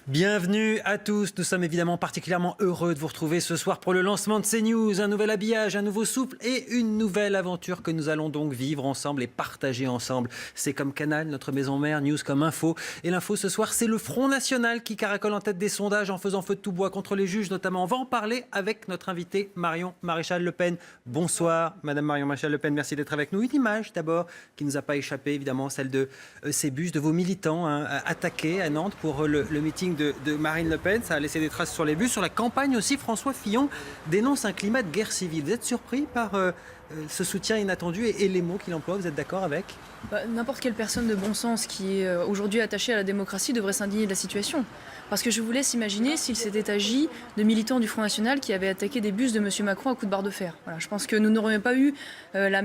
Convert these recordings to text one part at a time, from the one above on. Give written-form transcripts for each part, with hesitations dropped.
Bienvenue à tous, nous sommes évidemment particulièrement heureux de vous retrouver ce soir pour le lancement de CNews, un nouvel habillage, un nouveau souffle et une nouvelle aventure que nous allons donc vivre ensemble et partager ensemble. C'est comme Canal, notre maison mère, News comme Info. Et l'info ce soir, c'est le Front National qui caracole en tête des sondages en faisant feu de tout bois contre les juges notamment. On va en parler avec notre invitée Marion Maréchal Le Pen. Bonsoir Madame Marion Maréchal Le Pen, merci d'être avec nous. Une image d'abord qui ne nous a pas échappé évidemment, celle de ces bus, de vos militants attaqués à Nantes pour le meeting de Marine Le Pen. Ça a laissé des traces sur les bus. Sur la campagne aussi, François Fillon dénonce un climat de guerre civile. Vous êtes surpris par ce soutien inattendu et les mots qu'il emploie? Vous êtes d'accord avec? N'importe quelle personne de bon sens qui est aujourd'hui attachée à la démocratie devrait s'indigner de la situation. Parce que je vous laisse imaginer s'il s'était agi de militants du Front National qui avaient attaqué des bus de M. Macron à coups de barre de fer. Voilà, je pense que nous n'aurions pas eu le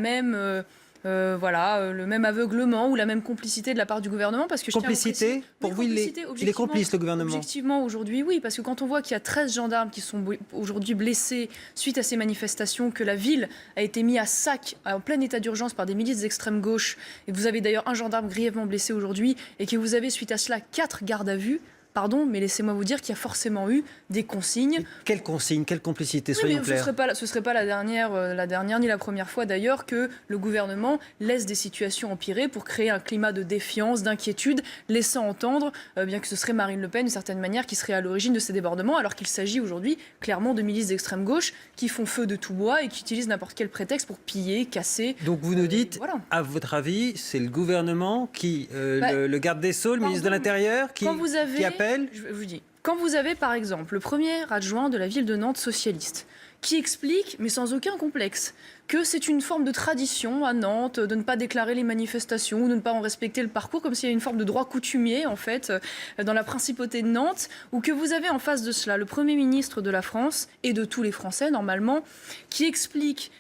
même aveuglement ou la même complicité de la part du gouvernement. Parce que complicité, pour vous, il est complice, le gouvernement? Objectivement, aujourd'hui, oui, parce que quand on voit qu'il y a 13 gendarmes qui sont aujourd'hui blessés suite à ces manifestations, que la ville a été mise à sac en plein état d'urgence par des milices d'extrême gauche, et que vous avez d'ailleurs un gendarme grièvement blessé aujourd'hui, et que vous avez suite à cela 4 gardes à vue. Pardon, mais laissez-moi vous dire qu'il y a forcément eu des consignes. Quelles consignes? Quelle complicité? Soyons clairs. Ce ne serait pas la dernière ni la première fois d'ailleurs que le gouvernement laisse des situations empirer pour créer un climat de défiance, d'inquiétude, laissant entendre bien que ce serait Marine Le Pen d'une certaine manière qui serait à l'origine de ces débordements, alors qu'il s'agit aujourd'hui clairement de milices d'extrême gauche qui font feu de tout bois et qui utilisent n'importe quel prétexte pour piller, casser. Donc vous nous dites, à votre avis, c'est le gouvernement qui, le garde des Sceaux, le ministre de l'Intérieur, qui appelle. Je vous dis, quand vous avez par exemple le premier adjoint de la ville de Nantes socialiste qui explique, mais sans aucun complexe, que c'est une forme de tradition à Nantes de ne pas déclarer les manifestations ou de ne pas en respecter le parcours, comme s'il y a une forme de droit coutumier en fait dans la principauté de Nantes, ou que vous avez en face de cela le Premier ministre de la France et de tous les Français normalement, qui explique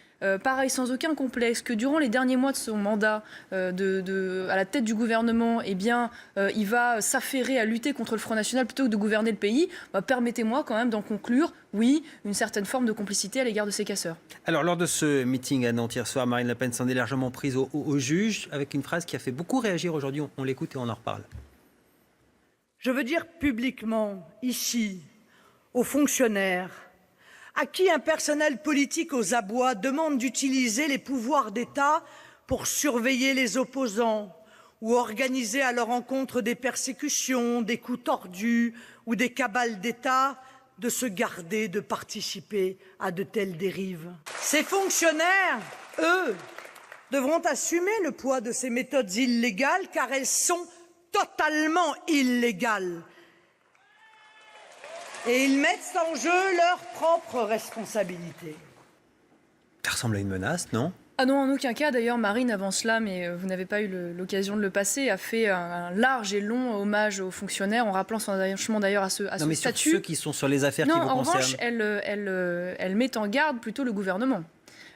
pareil, sans aucun complexe, que durant les derniers mois de son mandat à la tête du gouvernement, il va s'affairer à lutter contre le Front National plutôt que de gouverner le pays, permettez-moi quand même d'en conclure, oui, une certaine forme de complicité à l'égard de ces casseurs. Alors, lors de ce meeting à Nantes hier soir, Marine Le Pen s'en est largement prise au juge, avec une phrase qui a fait beaucoup réagir aujourd'hui. On l'écoute et on en reparle. Je veux dire publiquement, ici, aux fonctionnaires, à qui un personnel politique aux abois demande d'utiliser les pouvoirs d'État pour surveiller les opposants ou organiser à leur encontre des persécutions, des coups tordus ou des cabales d'État, de se garder de participer à de telles dérives. Ces fonctionnaires, eux, devront assumer le poids de ces méthodes illégales car elles sont totalement illégales. Et ils mettent en jeu leur propre responsabilité. Ça ressemble à une menace, non? Ah non, en aucun cas. D'ailleurs, Marine, avant cela, mais vous n'avez pas eu l'occasion de le passer, a fait un large et long hommage aux fonctionnaires en rappelant son attachement d'ailleurs à ce statut. Non, mais sur ceux qui sont sur les affaires qui vous concernent. Non, en revanche, elle met en garde plutôt le gouvernement.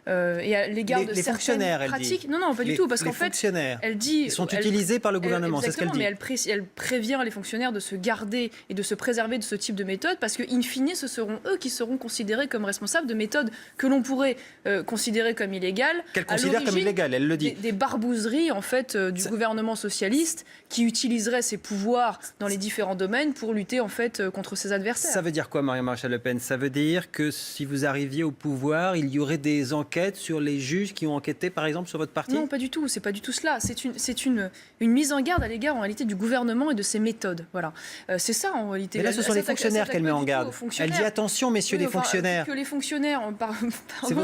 Et à l'égard de fonctionnaires, certaines pratiques. Elle dit. Non, pas du tout, parce qu'en fait, elle dit, ils sont utilisés par le gouvernement, c'est ce qu'elle dit. Mais elle prévient les fonctionnaires de se garder et de se préserver de ce type de méthode, parce que, in fine, ce seront eux qui seront considérés comme responsables de méthodes que l'on pourrait considérer comme illégales. Qu'elle considère comme illégales, elle le dit. Des barbouzeries, en fait, du gouvernement socialiste qui utiliserait ses pouvoirs dans les différents domaines pour lutter, en fait, contre ses adversaires. Ça veut dire quoi, Marion Maréchal Le Pen? Ça veut dire que si vous arriviez au pouvoir, il y aurait des enquêtes sur les juges qui ont enquêté, par exemple, sur votre parti? Non, pas du tout. C'est pas du tout cela. C'est une mise en garde à l'égard, en réalité, du gouvernement et de ses méthodes. Voilà. C'est ça, en réalité. Mais là, ce sont les fonctionnaires qu'elle met en garde. Elle dit attention, messieurs les fonctionnaires. Que les fonctionnaires,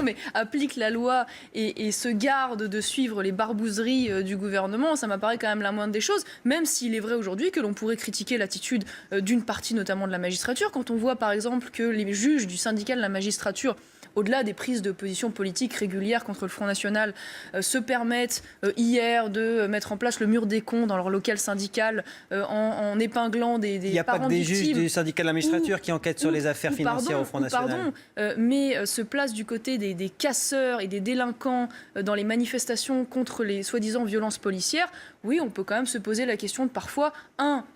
mais appliquent la loi et se gardent de suivre les barbouzeries du gouvernement, ça m'apparaît quand même la moindre des choses, même s'il est vrai aujourd'hui que l'on pourrait critiquer l'attitude d'une partie, notamment de la magistrature. Quand on voit, par exemple, que les juges du syndicat de la magistrature, au-delà des prises de position politique régulières contre le Front National, se permettent hier de mettre en place le mur des cons dans leur local syndical en épinglant des parents victimes. Il n'y a pas que des juges du syndicat de la magistrature qui enquêtent sur les affaires financières au Front National. Mais se place du côté des casseurs et des délinquants dans les manifestations contre les soi-disant violences policières. oui, on peut quand même se poser la question de parfois,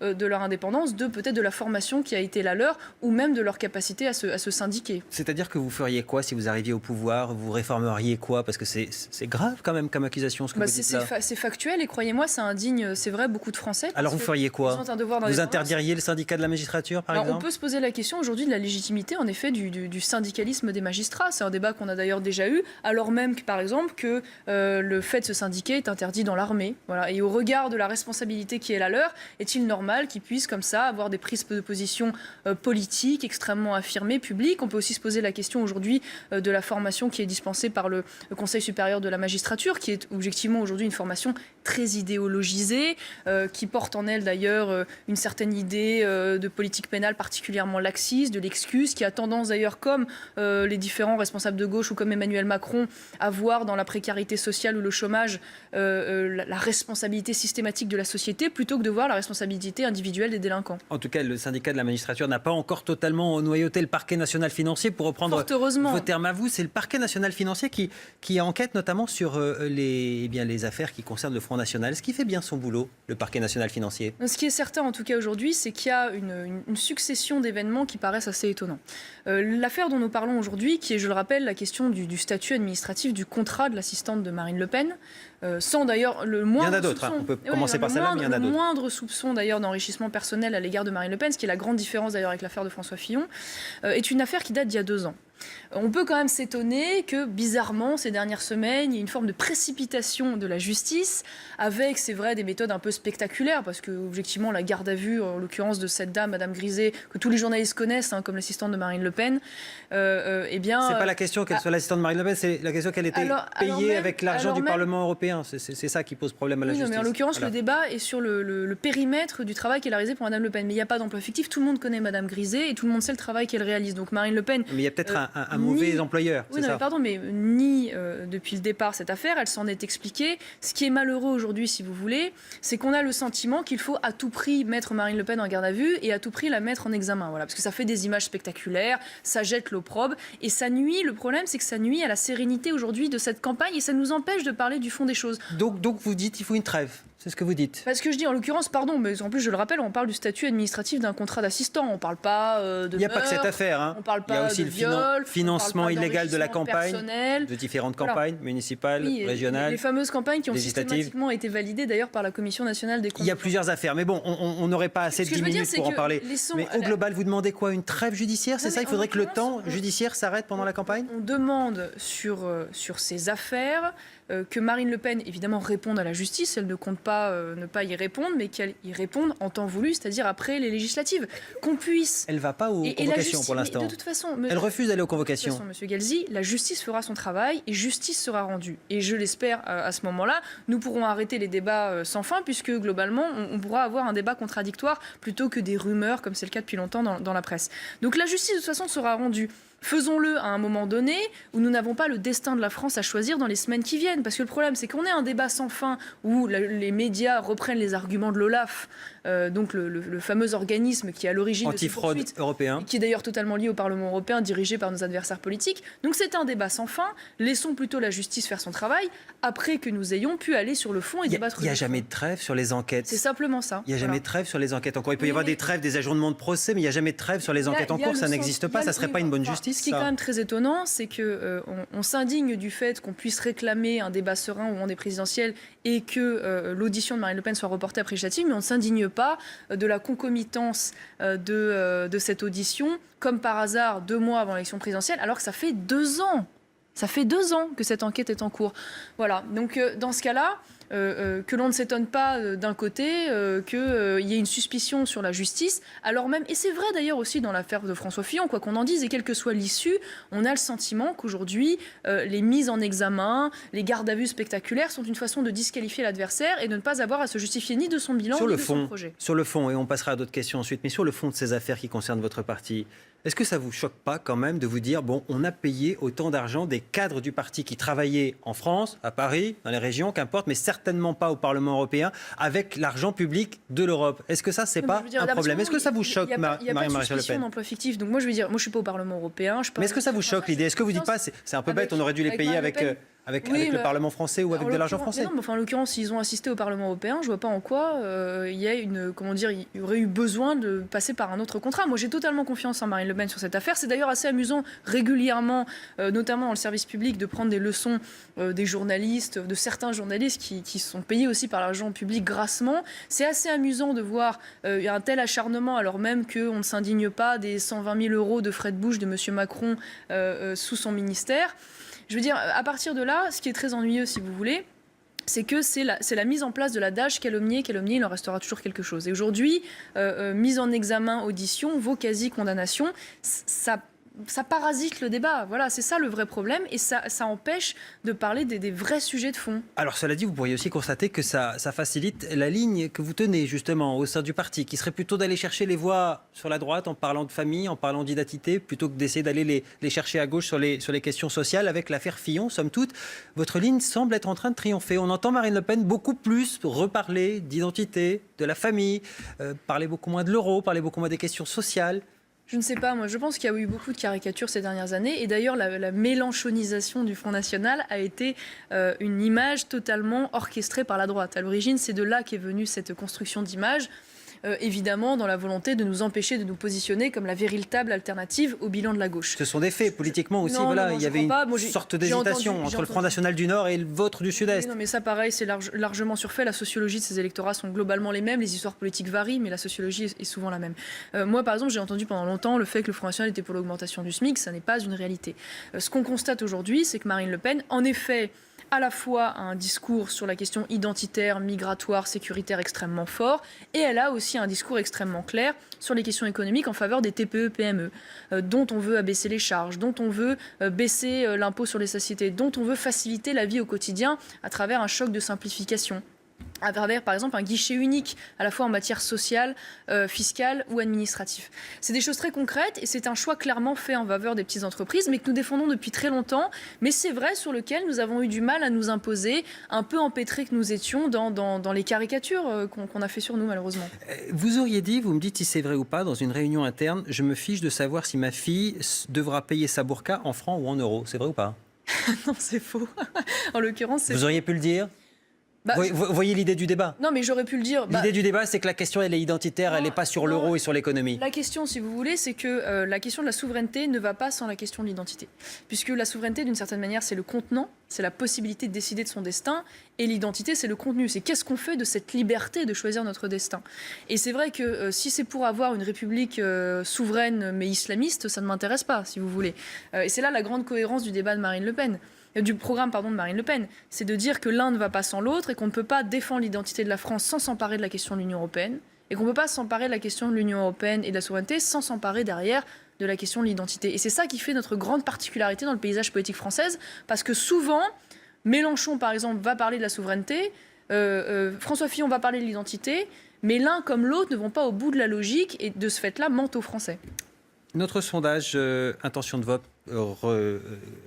de leur indépendance, peut-être de la formation qui a été la leur, ou même de leur capacité à se syndiquer. C'est-à-dire que vous feriez quoi si vous arriviez au pouvoir? Vous réformeriez quoi? Parce que c'est grave quand même comme accusation ce que vous dites là. C'est factuel et croyez-moi, ça indigne, c'est vrai, beaucoup de Français. Alors vous feriez quoi? Vous interdiriez le syndicat de la magistrature, par exemple? On peut se poser la question aujourd'hui de la légitimité, en effet, du syndicalisme des magistrats. C'est un débat qu'on a d'ailleurs déjà eu, alors même que, par exemple, que le fait de se syndiquer est interdit dans l'armée. Voilà. Et au regard de la responsabilité qui est la leur, est-il normal qu'ils puissent, comme ça, avoir des prises de position politiques extrêmement affirmées, publiques? On peut aussi se poser la question aujourd'hui de la formation qui est dispensée par le Conseil supérieur de la magistrature, qui est objectivement aujourd'hui une formation très idéologisée, qui porte en elle d'ailleurs une certaine idée de politique pénale particulièrement laxiste, de l'excuse, qui a tendance d'ailleurs, comme les différents responsables de gauche ou comme Emmanuel Macron, à voir dans la précarité sociale ou le chômage la responsabilité systématique de la société plutôt que de voir la responsabilité individuelle des délinquants. En tout cas, le syndicat de la magistrature n'a pas encore totalement noyauté le parquet national financier, pour reprendre vos termes à vous. C'est le parquet national financier qui enquête notamment sur les affaires qui concernent le Front National. Est-ce qu'il fait bien son boulot, le parquet national financier? Ce qui est certain en tout cas aujourd'hui, c'est qu'il y a une succession d'événements qui paraissent assez étonnants. L'affaire dont nous parlons aujourd'hui, qui est, je le rappelle, la question du statut administratif du contrat de l'assistante de Marine Le Pen, sans d'ailleurs le moindre soupçon. Il y en a d'autres, on peut commencer par celle-là, mais il y en a d'autres. Le moindre soupçon d'ailleurs d'enrichissement personnel à l'égard de Marine Le Pen, ce qui est la grande différence d'ailleurs avec l'affaire de François Fillon, est une affaire qui date d'il y a 2 ans. On peut quand même s'étonner que, bizarrement, ces dernières semaines, il y ait une forme de précipitation de la justice, avec, c'est vrai, des méthodes un peu spectaculaires, parce que, objectivement, la garde à vue, en l'occurrence de cette dame, Madame Griset, que tous les journalistes connaissent, comme l'assistante de Marine Le Pen, eh bien... C'est pas la question qu'elle soit l'assistante de Marine Le Pen, c'est la question qu'elle était payée avec l'argent du Parlement européen. C'est ça qui pose problème à la justice. Non, mais en l'occurrence, le débat est sur le périmètre du travail qu'elle a réalisé pour Madame Le Pen. Mais il n'y a pas d'emploi fictif, tout le monde connaît Madame Griset, et tout le monde sait le travail qu'elle réalise. Donc Marine Le Pen... Mais il y a peut-être un mauvais employeur, oui, non, mais depuis le départ cette affaire, elle s'en est expliquée. Ce qui est malheureux aujourd'hui, si vous voulez, c'est qu'on a le sentiment qu'il faut à tout prix mettre Marine Le Pen en garde à vue et à tout prix la mettre en examen. Voilà, parce que ça fait des images spectaculaires, ça jette l'opprobre et ça nuit. Le problème, c'est que ça nuit à la sérénité aujourd'hui de cette campagne et ça nous empêche de parler du fond des choses. Donc vous dites qu'il faut une trêve. C'est ce que vous dites. Parce que je dis, en l'occurrence, pardon, mais en plus, je le rappelle, on parle du statut administratif d'un contrat d'assistant. On ne parle pas de Il n'y a pas que cette affaire. Hein. On parle pas Il y a aussi de viol, financement illégal de la campagne, personnel. de différentes campagnes, municipales, régionales, les fameuses campagnes qui ont législatives. systématiquement été validées d'ailleurs par la Commission nationale des comptes. Il y a plusieurs affaires, mais bon, on n'aurait pas assez de 10 minutes pour en parler. Mais au global, vous demandez quoi? Une trêve judiciaire? C'est ça? Il faudrait que le temps judiciaire s'arrête pendant la campagne? On demande sur ces affaires que Marine Le Pen, évidemment, réponde à la justice. Elle ne compte pas ne pas y répondre, mais qu'elle y réponde en temps voulu, c'est-à-dire après les législatives. Qu'on puisse... Elle ne va pas aux convocations pour l'instant. De toute façon... Elle refuse d'aller aux convocations. De toute façon, Monsieur Galzi, la justice fera son travail et justice sera rendue. Et je l'espère, à ce moment-là, nous pourrons arrêter les débats sans fin, puisque globalement, on pourra avoir un débat contradictoire plutôt que des rumeurs, comme c'est le cas depuis longtemps dans la presse. Donc la justice, de toute façon, sera rendue. Faisons-le à un moment donné où nous n'avons pas le destin de la France à choisir dans les semaines qui viennent. Parce que le problème, c'est qu'on ait un débat sans fin où les médias reprennent les arguments de l'OLAF, donc le fameux organisme qui est à l'origine de ces poursuites, européen, qui est d'ailleurs totalement lié au Parlement européen, dirigé par nos adversaires politiques. Donc c'est un débat sans fin. Laissons plutôt la justice faire son travail après que nous ayons pu aller sur le fond et débattre. Il n'y a jamais de trêve sur les enquêtes. C'est simplement ça. Il n'y a jamais de trêve sur les enquêtes en cours. Il peut y avoir des trêves, des ajournements de procès, mais il n'y a jamais de trêve sur les enquêtes en cours. Ça n'existe pas. Ça ne serait pas une bonne justice. Ce qui est quand même très étonnant, c'est qu'on s'indigne du fait qu'on puisse réclamer un débat serein au moment des présidentielles et que l'audition de Marine Le Pen soit reportée après législative, mais on ne s'indigne pas de la concomitance de cette audition, comme par hasard 2 mois avant l'élection présidentielle, alors que ça fait 2 ans. Ça fait 2 ans que cette enquête est en cours. Voilà, donc dans ce cas-là, que l'on ne s'étonne pas d'un côté qu'il y ait une suspicion sur la justice, alors même, et c'est vrai d'ailleurs aussi dans l'affaire de François Fillon, quoi qu'on en dise, et quelle que soit l'issue, on a le sentiment qu'aujourd'hui, les mises en examen, les gardes à vue spectaculaires sont une façon de disqualifier l'adversaire et de ne pas avoir à se justifier ni de son bilan ni de son projet. Sur le fond, et on passera à d'autres questions ensuite, mais sur le fond de ces affaires qui concernent votre parti, est-ce que ça ne vous choque pas quand même de vous dire, bon, on a payé autant d'argent des cadres du parti qui travaillaient en France, à Paris, dans les régions, qu'importe, mais certainement pas au Parlement européen, avec l'argent public de l'Europe? Est-ce que ça, c'est pas un problème? Est-ce que ça vous choque, Marie-Maréchal Le Pen? D'emploi fictif. Donc moi, je veux dire, moi, je suis pas au Parlement européen. Mais est-ce que ça vous choque l'idée? Est-ce que vous dites pas, c'est un peu bête, on aurait dû les payer avec avec Oui, le Parlement français ou avec de l'argent français. Non, mais enfin, en l'occurrence, s'ils ont assisté au Parlement européen, je vois pas en quoi il y aurait eu besoin de passer par un autre contrat. Moi, j'ai totalement confiance en Marine Le Pen sur cette affaire. C'est d'ailleurs assez amusant régulièrement, notamment dans le service public, de prendre des leçons des journalistes, de certains journalistes qui sont payés aussi par l'argent public grassement. C'est assez amusant de voir un tel acharnement, alors même qu'on ne s'indigne pas des 120 000 euros de frais de bouche de M. Macron sous son ministère. Je veux dire, à partir de là, ce qui est très ennuyeux, si vous voulez, c'est que c'est la mise en place de l'adage calomnier, il en restera toujours quelque chose. Et aujourd'hui, mise en examen, audition, vos quasi-condamnations, ça parasite le débat. Voilà, c'est ça le vrai problème et ça empêche de parler des vrais sujets de fond. Alors cela dit, vous pourriez aussi constater que ça facilite la ligne que vous tenez justement au sein du parti, qui serait plutôt d'aller chercher les voix sur la droite en parlant de famille, en parlant d'identité, plutôt que d'essayer d'aller les chercher à gauche sur les questions sociales avec l'affaire Fillon, somme toute. Votre ligne semble être en train de triompher. On entend Marine Le Pen beaucoup plus reparler d'identité, de la famille, parler beaucoup moins de l'euro, parler beaucoup moins des questions sociales. Je ne sais pas, moi je pense qu'il y a eu beaucoup de caricatures ces dernières années et d'ailleurs la mélenchonisation du Front National a été une image totalement orchestrée par la droite. À l'origine, c'est de là qu'est venue cette construction d'image. Évidemment dans la volonté de nous empêcher de nous positionner comme la véritable alternative au bilan de la gauche. Ce sont des faits politiquement aussi. Non, il y avait une sorte d'hésitation entre le Front National du Nord et le vôtre du Sud-Est. Oui, non, mais ça pareil, c'est largement surfait. La sociologie de ces électorats sont globalement les mêmes. Les histoires politiques varient, mais la sociologie est souvent la même. Moi, par exemple, j'ai entendu pendant longtemps le fait que le Front National était pour l'augmentation du SMIC. Ça n'est pas une réalité. Ce qu'on constate aujourd'hui, c'est que Marine Le Pen, en effet, à la fois un discours sur la question identitaire, migratoire, sécuritaire extrêmement fort, et elle a aussi un discours extrêmement clair sur les questions économiques en faveur des TPE-PME, dont on veut abaisser les charges, dont on veut baisser l'impôt sur les sociétés, dont on veut faciliter la vie au quotidien à travers un choc de simplification. À travers, par exemple, un guichet unique, à la fois en matière sociale, fiscale ou administrative. C'est des choses très concrètes et c'est un choix clairement fait en faveur des petites entreprises, mais que nous défendons depuis très longtemps. Mais c'est vrai sur lequel nous avons eu du mal à nous imposer, un peu empêtrés que nous étions dans les caricatures qu'on a fait sur nous, malheureusement. Vous auriez dit, vous me dites si c'est vrai ou pas, dans une réunion interne, je me fiche de savoir si ma fille devra payer sa burqa en francs ou en euros. C'est vrai ou pas? Non, c'est faux. En l'occurrence, c'est Vous auriez pu le dire? Vous voyez l'idée du débat? Non, mais j'aurais pu le dire. L'idée du débat, c'est que la question, elle est identitaire, elle n'est pas sur l'euro et sur l'économie. La question, si vous voulez, c'est que la question de la souveraineté ne va pas sans la question de l'identité. Puisque la souveraineté, d'une certaine manière, c'est le contenant, c'est la possibilité de décider de son destin, et l'identité, c'est le contenu. C'est qu'est-ce qu'on fait de cette liberté de choisir notre destin. Et c'est vrai que si c'est pour avoir une république souveraine mais islamiste, ça ne m'intéresse pas, si vous voulez. Et c'est là la grande cohérence du débat de Marine Le Pen. Du programme de Marine Le Pen, c'est de dire que l'un ne va pas sans l'autre et qu'on ne peut pas défendre l'identité de la France sans s'emparer de la question de l'Union européenne et qu'on ne peut pas s'emparer de la question de l'Union européenne et de la souveraineté sans s'emparer derrière de la question de l'identité. Et c'est ça qui fait notre grande particularité dans le paysage politique français, parce que souvent, Mélenchon, par exemple, va parler de la souveraineté, François Fillon va parler de l'identité, mais l'un comme l'autre ne vont pas au bout de la logique et de ce fait-là mentent aux Français. Notre sondage intention de vote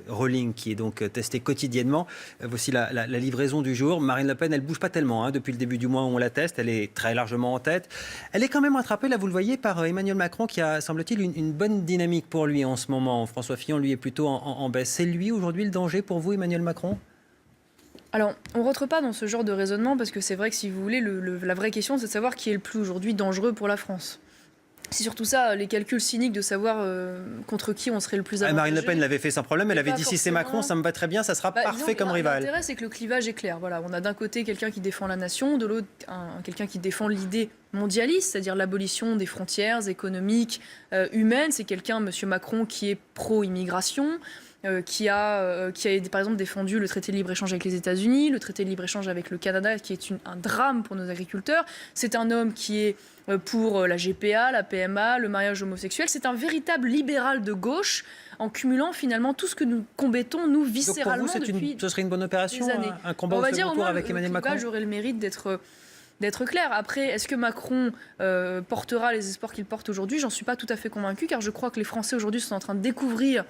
Rolling, qui est donc testé quotidiennement. Voici la livraison du jour. Marine Le Pen, elle ne bouge pas tellement depuis le début du mois où on la teste. Elle est très largement en tête. Elle est quand même rattrapée, là vous le voyez, par Emmanuel Macron qui a, semble-t-il, une bonne dynamique pour lui en ce moment. François Fillon, lui, est plutôt en baisse. C'est lui aujourd'hui le danger pour vous, Emmanuel Macron ? Alors, on ne rentre pas dans ce genre de raisonnement parce que c'est vrai que si vous voulez, la vraie question, c'est de savoir qui est le plus aujourd'hui dangereux pour la France. C'est surtout ça, les calculs cyniques de savoir contre qui on serait le plus avantageux. Marine Le Pen l'avait fait sans problème. Elle avait dit si c'est Macron, ça me va très bien, ça sera parfait comme rival. L'intérêt, c'est que le clivage est clair. Voilà, on a d'un côté quelqu'un qui défend la nation, de l'autre quelqu'un qui défend l'idée mondialiste, c'est-à-dire l'abolition des frontières économiques, humaines. C'est quelqu'un, M. Macron, qui est pro-immigration. Qui a par exemple défendu le traité de libre-échange avec les États-Unis, le traité de libre-échange avec le Canada, qui est un drame pour nos agriculteurs. C'est un homme qui est pour la GPA, la PMA, le mariage homosexuel. C'est un véritable libéral de gauche, en cumulant finalement tout ce que nous combattons, nous, viscéralement. Donc pour vous, ce serait une bonne opération, un combat au second tour avec Emmanuel Macron? J'aurais le mérite d'être clair. Après, est-ce que Macron portera les espoirs qu'il porte aujourd'hui? J'en suis pas tout à fait convaincue, car je crois que les Français aujourd'hui sont en train de découvrir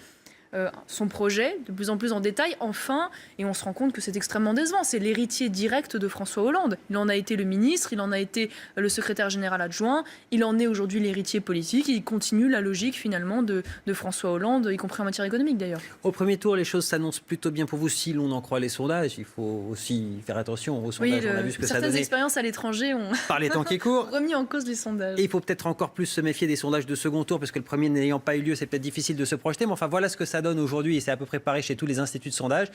son projet de plus en plus en détail, enfin, et on se rend compte que c'est extrêmement décevant. C'est l'héritier direct de François Hollande. Il en a été le ministre, il en a été le secrétaire général adjoint, il en est aujourd'hui l'héritier politique, il continue la logique finalement de François Hollande, y compris en matière économique d'ailleurs. Au premier tour, les choses s'annoncent plutôt bien pour vous si l'on en croit les sondages. Il faut aussi faire attention aux sondages. On a vu ce que ça certaines donnait expériences à l'étranger ont par les temps qui courent. remis en cause les sondages. Et il faut peut-être encore plus se méfier des sondages de second tour, parce que le premier n'ayant pas eu lieu, c'est peut-être difficile de se projeter. Mais enfin, voilà ce que ça donne aujourd'hui, et c'est à peu près pareil chez tous les instituts de sondage.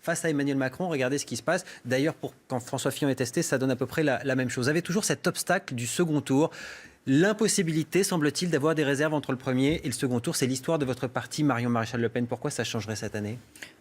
Face à Emmanuel Macron, regardez ce qui se passe. D'ailleurs, quand François Fillon est testé, ça donne à peu près la même chose. Vous avez toujours cet obstacle du second tour. L'impossibilité, semble-t-il, d'avoir des réserves entre le premier et le second tour. C'est l'histoire de votre parti, Marion Maréchal Le Pen. Pourquoi ça changerait cette année ?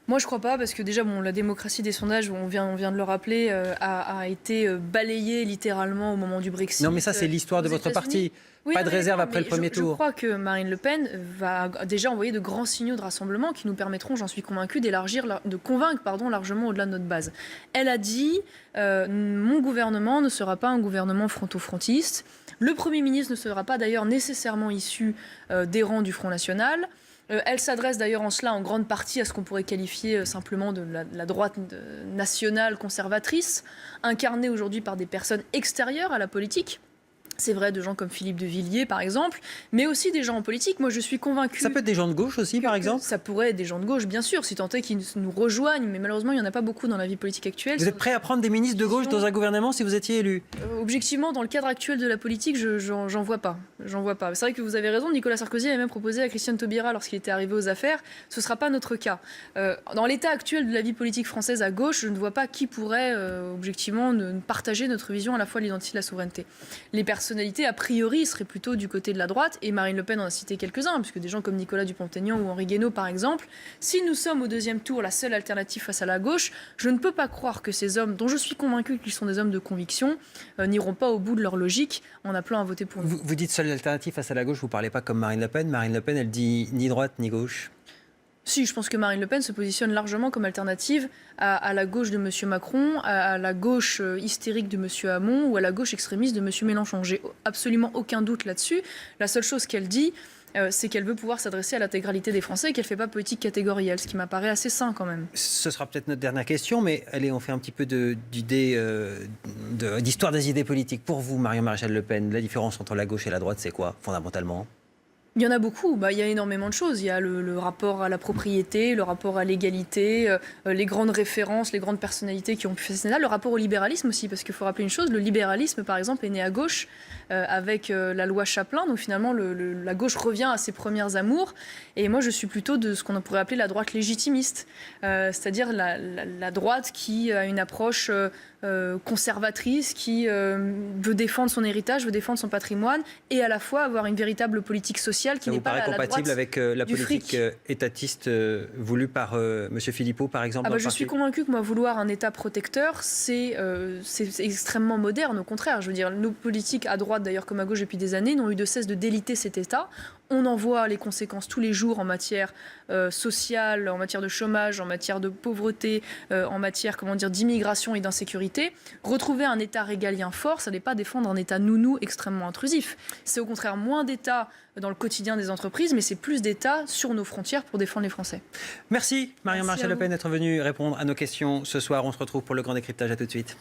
Moi, je ne crois pas, parce que déjà, la démocratie des sondages, on vient de le rappeler, a été balayée littéralement au moment du Brexit. Non, mais ça, c'est l'histoire de votre parti. Oui, pas de réserve après le premier tour. Je crois que Marine Le Pen va déjà envoyer de grands signaux de rassemblement qui nous permettront, j'en suis convaincue, de convaincre largement au-delà de notre base. Elle a dit mon gouvernement ne sera pas un gouvernement fronto-frontiste. Le Premier ministre ne sera pas d'ailleurs nécessairement issu des rangs du Front National. Elle s'adresse d'ailleurs en cela en grande partie à ce qu'on pourrait qualifier simplement de la droite nationale conservatrice, incarnée aujourd'hui par des personnes extérieures à la politique. C'est vrai de gens comme Philippe de Villiers, par exemple, mais aussi des gens en politique. Moi, je suis convaincue... Ça peut être des gens de gauche aussi, par exemple ? Ça pourrait être des gens de gauche, bien sûr, si tant est qu'ils nous rejoignent. Mais malheureusement, il n'y en a pas beaucoup dans la vie politique actuelle. Vous êtes prêt à prendre des ministres de gauche dans un gouvernement si vous étiez élu ? Objectivement, dans le cadre actuel de la politique, j'en vois pas. J'en vois pas. C'est vrai que vous avez raison, Nicolas Sarkozy avait même proposé à Christiane Taubira, lorsqu'il était arrivé aux affaires, ce ne sera pas notre cas. Dans l'état actuel de la vie politique française à gauche, je ne vois pas qui pourrait, objectivement, partager notre vision à la fois de l'identité et de la souveraineté. Les personnalités, a priori, serait plutôt du côté de la droite, et Marine Le Pen en a cité quelques-uns, puisque des gens comme Nicolas Dupont-Aignan ou Henri Guénaud, par exemple, si nous sommes au deuxième tour la seule alternative face à la gauche, je ne peux pas croire que ces hommes, dont je suis convaincue qu'ils sont des hommes de conviction, n'iront pas au bout de leur logique en appelant à voter pour nous. Vous dites seule alternative face à la gauche, vous ne parlez pas comme Marine Le Pen. Marine Le Pen, elle dit ni droite ni gauche. Si, je pense que Marine Le Pen se positionne largement comme alternative à la gauche de M. Macron, à la gauche hystérique de M. Hamon ou à la gauche extrémiste de M. Mélenchon. J'ai absolument aucun doute là-dessus. La seule chose qu'elle dit, c'est qu'elle veut pouvoir s'adresser à l'intégralité des Français et qu'elle ne fait pas politique catégorielle, ce qui m'apparaît assez sain quand même. Ce sera peut-être notre dernière question, mais allez, on fait un petit peu d'histoire des idées politiques. Pour vous, Marion Maréchal Le Pen, la différence entre la gauche et la droite, c'est quoi, fondamentalement ? Il y en a beaucoup. Il y a énormément de choses. Il y a le rapport à la propriété, le rapport à l'égalité, les grandes références, les grandes personnalités qui ont pu faire ça. Le rapport au libéralisme aussi, parce qu'il faut rappeler une chose, le libéralisme, par exemple, est né à gauche avec la loi Chaplin. Donc finalement, la gauche revient à ses premières amours. Et moi, je suis plutôt de ce qu'on pourrait appeler la droite légitimiste, c'est-à-dire la droite qui a une approche conservatrice, qui veut défendre son héritage, veut défendre son patrimoine, et à la fois avoir une véritable politique sociale qui n'est pas la droite compatible avec la politique fric. Étatiste voulue par M. Philippot, par exemple Je suis convaincue que vouloir un État protecteur, c'est extrêmement moderne. Au contraire, je veux dire, nos politiques à droite, d'ailleurs comme à gauche depuis des années, n'ont eu de cesse de déliter cet État. On en voit les conséquences tous les jours en matière sociale, en matière de chômage, en matière de pauvreté, en matière d'immigration et d'insécurité. Retrouver un État régalien fort, ça n'est pas défendre un État nounou extrêmement intrusif. C'est au contraire moins d'État dans le quotidien des entreprises, mais c'est plus d'État sur nos frontières pour défendre les Français. Merci Marion Maréchal Le Pen d'être venue répondre à nos questions ce soir. On se retrouve pour le grand décryptage. À tout de suite.